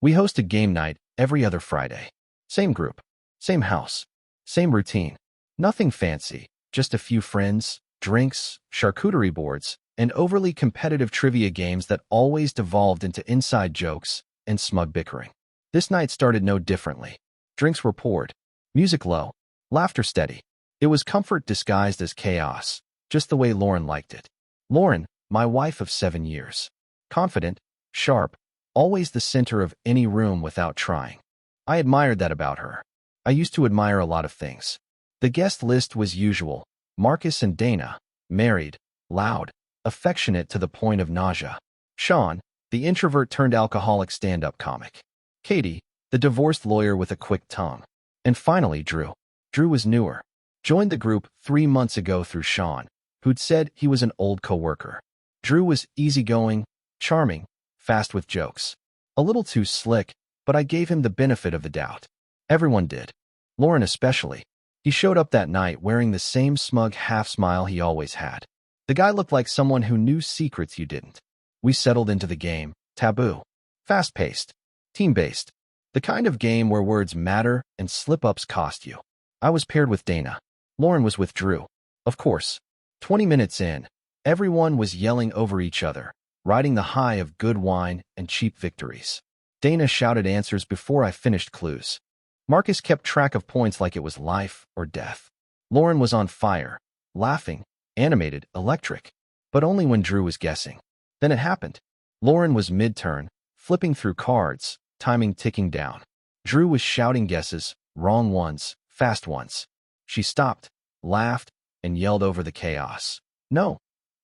We hosted game night every other Friday. Same group, same house, same routine. Nothing fancy, just a few friends, drinks, charcuterie boards, and overly competitive trivia games that always devolved into inside jokes and smug bickering. This night started no differently. Drinks were poured, music low, laughter steady. It was comfort disguised as chaos, just the way Lauren liked it. Lauren, my wife of 7 years. Confident, sharp, always the center of any room without trying. I admired that about her. I used to admire a lot of things. The guest list was usual. Marcus and Dana, married, loud, affectionate to the point of nausea. Sean, the introvert-turned-alcoholic stand-up comic. Katie, the divorced lawyer with a quick tongue. And finally, Drew. Drew was newer. Joined the group 3 months ago through Sean, who'd said he was an old coworker. Drew was easygoing, charming, fast with jokes. A little too slick, but I gave him the benefit of the doubt. Everyone did. Lauren especially. He showed up that night wearing the same smug half-smile he always had. The guy looked like someone who knew secrets you didn't. We settled into the game, Taboo. Fast-paced, team-based. The kind of game where words matter and slip-ups cost you. I was paired with Dana. Lauren was with Drew. Of course. 20 minutes in, everyone was yelling over each other, riding the high of good wine and cheap victories. Dana shouted answers before I finished clues. Marcus kept track of points like it was life or death. Lauren was on fire, laughing, animated, electric, but only when Drew was guessing. Then it happened. Lauren was mid-turn, flipping through cards, timing ticking down. Drew was shouting guesses, wrong ones, fast ones. She stopped, laughed, and yelled over the chaos. No,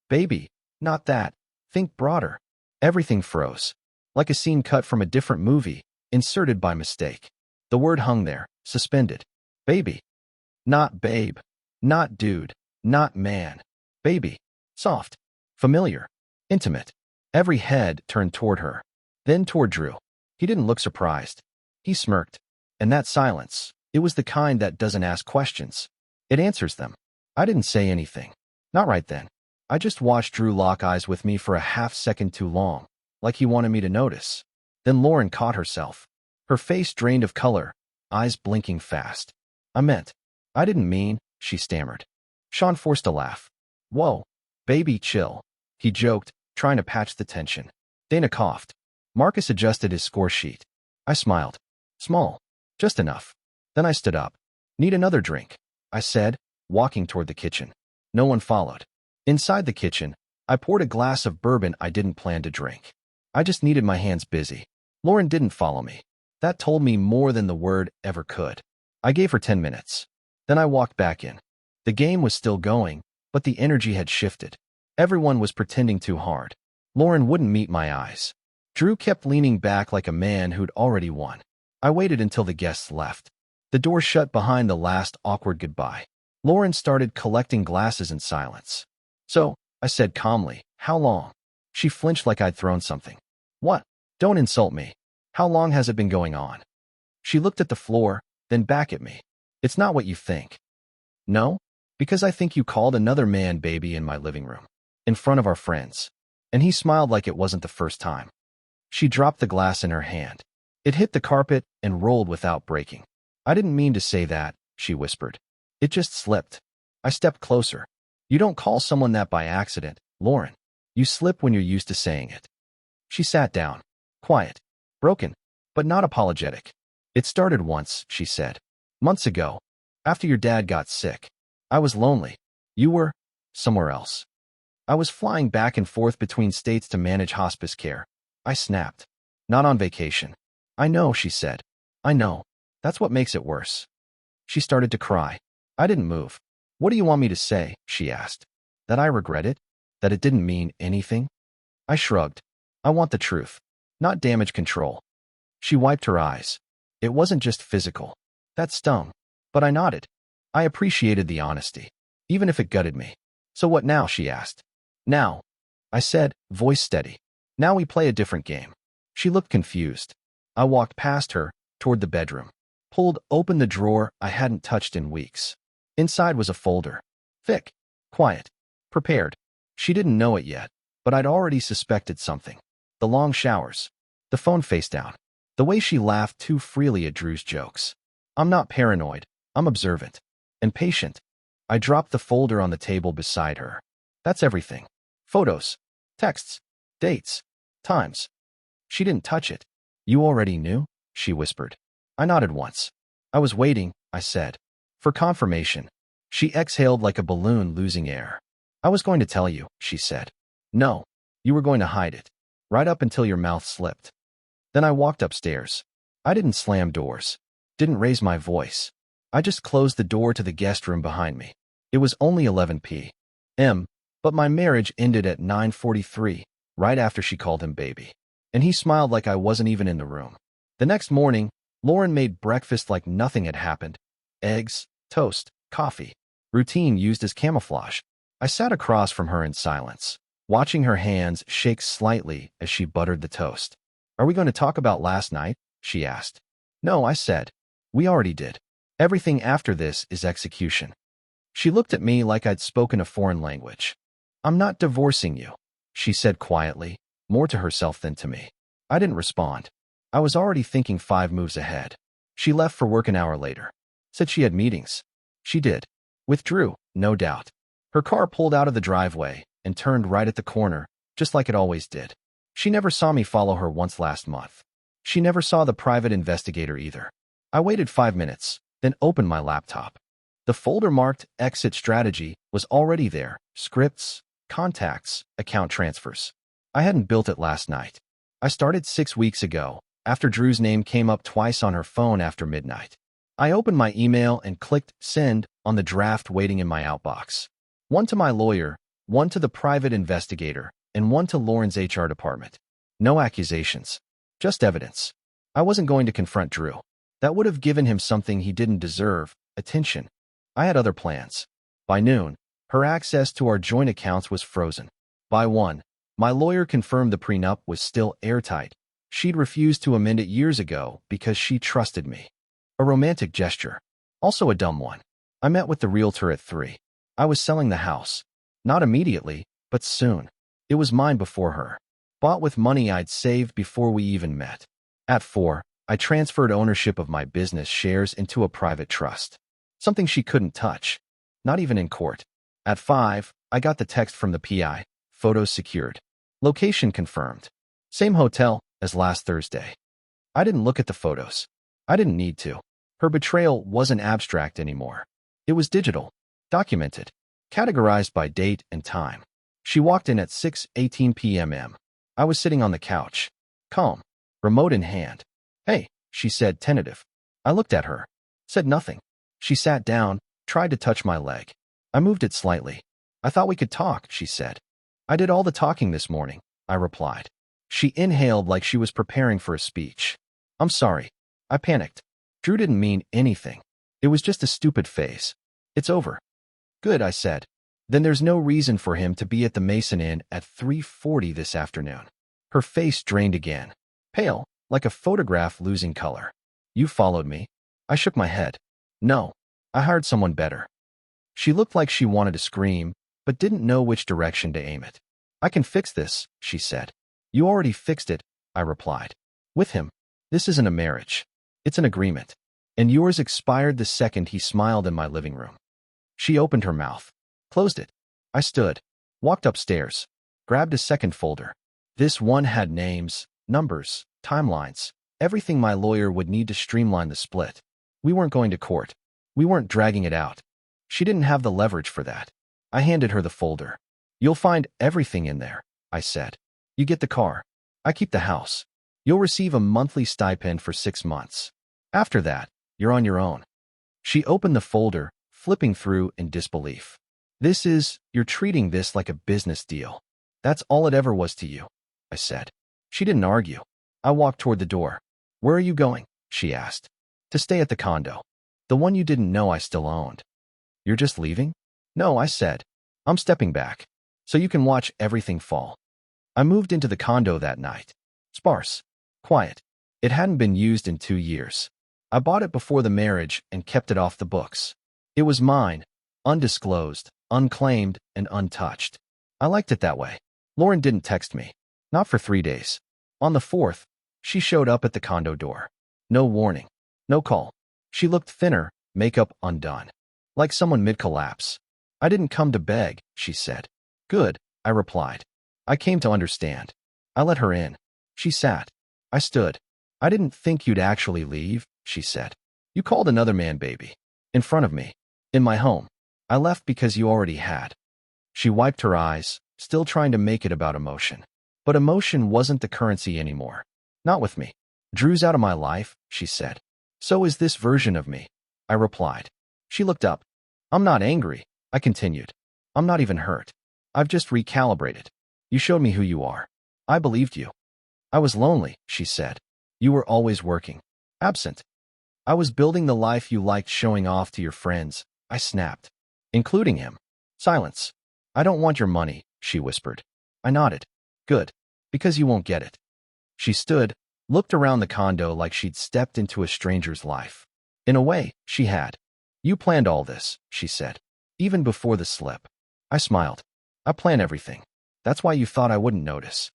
baby, not that. Think broader. Everything froze, like a scene cut from a different movie, inserted by mistake. The word hung there, suspended. Baby. Not babe. Not dude. Not man. Baby. Soft. Familiar. Intimate. Every head turned toward her. Then toward Drew. He didn't look surprised. He smirked. And that silence, it was the kind that doesn't ask questions. It answers them. I didn't say anything. Not right then. I just watched Drew lock eyes with me for a half-second too long, like he wanted me to notice. Then Lauren caught herself. Her face drained of color, eyes blinking fast. I didn't mean, she stammered. Sean forced a laugh. Whoa, baby, chill. He joked, trying to patch the tension. Dana coughed. Marcus adjusted his score sheet. I smiled. Small. Just enough. Then I stood up. Need another drink, I said, walking toward the kitchen. No one followed. Inside the kitchen, I poured a glass of bourbon I didn't plan to drink. I just needed my hands busy. Lauren didn't follow me. That told me more than the word ever could. I gave her 10 minutes. Then I walked back in. The game was still going, but the energy had shifted. Everyone was pretending too hard. Lauren wouldn't meet my eyes. Drew kept leaning back like a man who'd already won. I waited until the guests left. The door shut behind the last awkward goodbye. Lauren started collecting glasses in silence. So, I said calmly, how long? She flinched like I'd thrown something. What? Don't insult me. How long has it been going on? She looked at the floor, then back at me. It's not what you think. No? Because I think you called another man baby in my living room, in front of our friends. And he smiled like it wasn't the first time. She dropped the glass in her hand. It hit the carpet and rolled without breaking. I didn't mean to say that, she whispered. It just slipped. I stepped closer. You don't call someone that by accident, Lauren. You slip when you're used to saying it. She sat down. Quiet. Broken, but not apologetic. It started once, she said. Months ago, after your dad got sick. I was lonely. You were somewhere else. I was flying back and forth between states to manage hospice care. I snapped. Not on vacation. I know, she said. I know. That's what makes it worse. She started to cry. I didn't move. What do you want me to say? She asked. That I regret it? That it didn't mean anything? I shrugged. I want the truth. Not damage control. She wiped her eyes. It wasn't just physical. That stung. But I nodded. I appreciated the honesty, even if it gutted me. So what now? She asked. Now, I said, voice steady. Now we play a different game. She looked confused. I walked past her, toward the bedroom. Pulled open the drawer I hadn't touched in weeks. Inside was a folder. Thick. Quiet. Prepared. She didn't know it yet, but I'd already suspected something. The long showers. The phone face down. The way she laughed too freely at Drew's jokes. I'm not paranoid. I'm observant. And patient. I dropped the folder on the table beside her. That's everything. Photos. Texts. Dates. Times. She didn't touch it. You already knew? She whispered. I nodded once. I was waiting, I said. For confirmation. She exhaled like a balloon losing air. I was going to tell you, she said. No. You were going to hide it. Right up until your mouth slipped. Then I walked upstairs. I didn't slam doors. Didn't raise my voice. I just closed the door to the guest room behind me. It was only 11 p.m., but my marriage ended at 9:43, right after she called him baby. And he smiled like I wasn't even in the room. The next morning, Lauren made breakfast like nothing had happened. Eggs, toast, coffee. Routine used as camouflage. I sat across from her in silence, watching her hands shake slightly as she buttered the toast. Are we going to talk about last night? She asked. No, I said. We already did. Everything after this is execution. She looked at me like I'd spoken a foreign language. I'm not divorcing you, she said quietly, more to herself than to me. I didn't respond. I was already thinking 5 moves ahead. She left for work an hour later. Said she had meetings. She did. Withdrew, no doubt. Her car pulled out of the driveway and turned right at the corner, just like it always did. She never saw me follow her once last month. She never saw the private investigator either. I waited 5 minutes, then opened my laptop. The folder marked Exit Strategy was already there. Scripts, contacts, account transfers. I hadn't built it last night. I started 6 weeks ago, after Drew's name came up twice on her phone after midnight. I opened my email and clicked Send on the draft waiting in my outbox. One to my lawyer, one to the private investigator, and one to Lauren's HR department. No accusations. Just evidence. I wasn't going to confront Drew. That would have given him something he didn't deserve, attention. I had other plans. By noon, her access to our joint accounts was frozen. By 1, my lawyer confirmed the prenup was still airtight. She'd refused to amend it years ago because she trusted me. A romantic gesture. Also a dumb one. I met with the realtor at 3. I was selling the house. Not immediately, but soon. It was mine before her. Bought with money I'd saved before we even met. At 4, I transferred ownership of my business shares into a private trust. Something she couldn't touch. Not even in court. At 5, I got the text from the PI. Photos secured. Location confirmed. Same hotel as last Thursday. I didn't look at the photos. I didn't need to. Her betrayal wasn't abstract anymore. It was digital. Documented. Categorized by date and time. She walked in at 6:18 p.m. I was sitting on the couch. Calm. Remote in hand. Hey, she said, tentative. I looked at her. Said nothing. She sat down, tried to touch my leg. I moved it slightly. I thought we could talk, she said. I did all the talking this morning, I replied. She inhaled like she was preparing for a speech. I'm sorry. I panicked. Drew didn't mean anything. It was just a stupid phase. It's over. Good, I said. Then there's no reason for him to be at the Mason Inn at 3:40 this afternoon. Her face drained again. Pale, like a photograph losing color. You followed me. I shook my head. No, I hired someone better. She looked like she wanted to scream, but didn't know which direction to aim it. I can fix this, she said. You already fixed it, I replied. With him. This isn't a marriage. It's an agreement. And yours expired the second he smiled in my living room. She opened her mouth. Closed it. I stood. Walked upstairs. Grabbed a second folder. This one had names, numbers, timelines, everything my lawyer would need to streamline the split. We weren't going to court. We weren't dragging it out. She didn't have the leverage for that. I handed her the folder. You'll find everything in there, I said. You get the car. I keep the house. You'll receive a monthly stipend for 6 months. After that, you're on your own. She opened the folder, flipping through in disbelief. You're treating this like a business deal. That's all it ever was to you, I said. She didn't argue. I walked toward the door. Where are you going? She asked. To stay at the condo. The one you didn't know I still owned. You're just leaving? No, I said. I'm stepping back. So you can watch everything fall. I moved into the condo that night. Sparse. Quiet. It hadn't been used in 2 years. I bought it before the marriage and kept it off the books. It was mine, undisclosed, unclaimed, and untouched. I liked it that way. Lauren didn't text me. Not for 3 days. On the 4th, She showed up at the condo door. No warning. No call. She looked thinner, makeup undone. Like someone mid-collapse. I didn't come to beg, she said. Good, I replied. I came to understand. I let her in. She sat. I stood. I didn't think you'd actually leave, she said. You called another man baby. In front of me. In my home. I left because you already had. She wiped her eyes, still trying to make it about emotion. But emotion wasn't the currency anymore. Not with me. Drew's out of my life, she said. So is this version of me, I replied. She looked up. I'm not angry, I continued. I'm not even hurt. I've just recalibrated. You showed me who you are. I believed you. I was lonely, she said. You were always working. Absent. I was building the life you liked showing off to your friends, I snapped. Including him. Silence. I don't want your money, she whispered. I nodded. Good. Because you won't get it. She stood, looked around the condo like she'd stepped into a stranger's life. In a way, she had. You planned all this, she said. Even before the slip. I smiled. I plan everything. That's why you thought I wouldn't notice.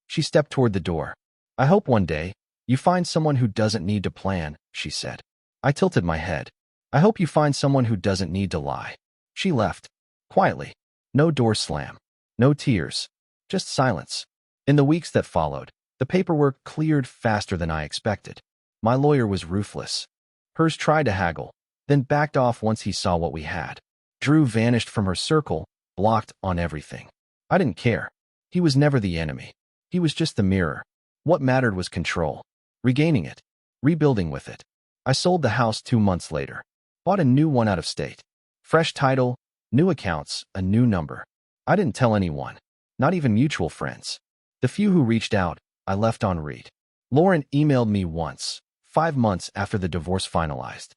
She stepped toward the door. I hope one day, you find someone who doesn't need to plan, she said. I tilted my head. I hope you find someone who doesn't need to lie. She left. Quietly. No door slam. No tears. Just silence. In the weeks that followed, the paperwork cleared faster than I expected. My lawyer was ruthless. Hers tried to haggle, then backed off once he saw what we had. Drew vanished from her circle, blocked on everything. I didn't care. He was never the enemy. He was just the mirror. What mattered was control. Regaining it. Rebuilding with it. I sold the house 2 months later. Bought a new one out of state. Fresh title, new accounts, a new number. I didn't tell anyone. Not even mutual friends. The few who reached out, I left on read. Lauren emailed me once, 5 months after the divorce finalized.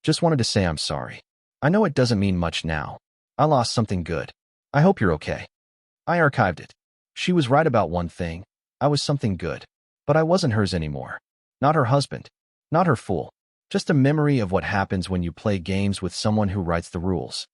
Just wanted to say I'm sorry. I know it doesn't mean much now. I lost something good. I hope you're okay. I archived it. She was right about one thing. I was something good. But I wasn't hers anymore. Not her husband. Not her fool. Just a memory of what happens when you play games with someone who writes the rules.